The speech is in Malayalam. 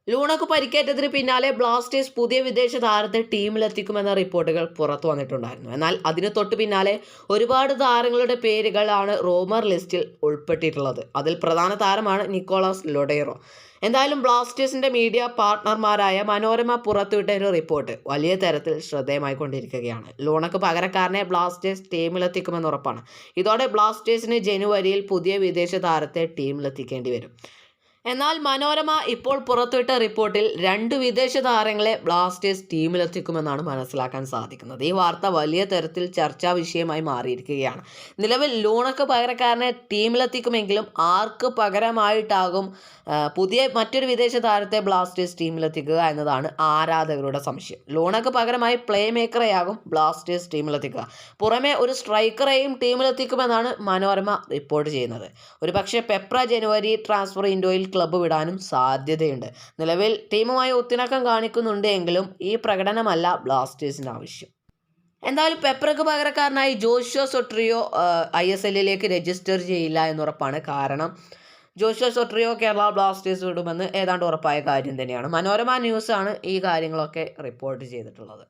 ലൂണക്ക് പരിക്കേറ്റതിന് പിന്നാലെ ബ്ലാസ്റ്റേഴ്സ് പുതിയ വിദേശ താരത്തെ ടീമിലെത്തിക്കുമെന്ന റിപ്പോർട്ടുകൾ പുറത്തു വന്നിട്ടുണ്ടായിരുന്നു. എന്നാൽ അതിന് തൊട്ടു പിന്നാലെ ഒരുപാട് താരങ്ങളുടെ പേരുകളാണ് റൂമർ ലിസ്റ്റിൽ ഉൾപ്പെട്ടിട്ടുള്ളത്. അതിൽ പ്രധാന താരമാണ് നിക്കോളാസ് ലൊഡേറോ. എന്തായാലും ബ്ലാസ്റ്റേഴ്സിന്റെ മീഡിയ പാർട്ട്ണർമാരായ മനോരമ പുറത്തുവിട്ട ഒരു റിപ്പോർട്ട് വലിയ തരത്തിൽ ശ്രദ്ധേയമായിക്കൊണ്ടിരിക്കുകയാണ്. ലൂണക്ക് പകരക്കാരനെ ബ്ലാസ്റ്റേഴ്സ് ടീമിലെത്തിക്കുമെന്ന് ഉറപ്പാണ്. ഇതോടെ ബ്ലാസ്റ്റേഴ്സിന് ജനുവരിയിൽ പുതിയ വിദേശ താരത്തെ ടീമിലെത്തിക്കേണ്ടി വരും. എന്നാൽ മനോരമ ഇപ്പോൾ പുറത്തുവിട്ട റിപ്പോർട്ടിൽ 2 വിദേശ താരങ്ങളെ ബ്ലാസ്റ്റേഴ്സ് ടീമിലെത്തിക്കുമെന്നാണ് മനസ്സിലാക്കാൻ സാധിക്കുന്നത്. ഈ വാർത്ത വലിയ തരത്തിൽ ചർച്ചാ വിഷയമായി മാറിയിരിക്കുകയാണ്. നിലവിൽ ലൂണക്ക് പകരക്കാരനെ ടീമിലെത്തിക്കുമെങ്കിലും ആർക്ക് പകരമായിട്ടാകും പുതിയ മറ്റൊരു വിദേശ താരത്തെ ബ്ലാസ്റ്റേഴ്സ് ടീമിലെത്തിക്കുക എന്നതാണ് ആരാധകരുടെ സംശയം. ലൂണക്ക് പകരമായി പ്ലേ മേക്കറെയാകും ബ്ലാസ്റ്റേഴ്സ് ടീമിലെത്തിക്കുക. പുറമെ ഒരു സ്ട്രൈക്കറെയും ടീമിലെത്തിക്കുമെന്നാണ് മനോരമ റിപ്പോർട്ട് ചെയ്യുന്നത്. ഒരുപക്ഷെ പെപ്ര ജനുവരി ട്രാൻസ്ഫർ വിൻഡോയിൽ ക്ലബ്ബ് വിടാനും സാധ്യതയുണ്ട്. നിലവിൽ ടീമുമായി ഒത്തിണക്കം കാണിക്കുന്നുണ്ട് എങ്കിലും ഈ പ്രകടനമല്ല ബ്ലാസ്റ്റേഴ്സിന് ആവശ്യം. എന്തായാലും പെപ്രക്ക് പകരക്കാരനായി ജോഷ്വ സൊട്രിയോ ISLലേക്ക് രജിസ്റ്റർ ചെയ്യില്ല എന്നുറപ്പാണ്. കാരണം ജോഷ്വ സൊട്രിയോ കേരള ബ്ലാസ്റ്റേഴ്സ് വിടുമെന്ന് ഏതാണ്ട് ഉറപ്പായ കാര്യം തന്നെയാണ്. മനോരമ ന്യൂസാണ് ഈ കാര്യങ്ങളൊക്കെ റിപ്പോർട്ട് ചെയ്തിട്ടുള്ളത്.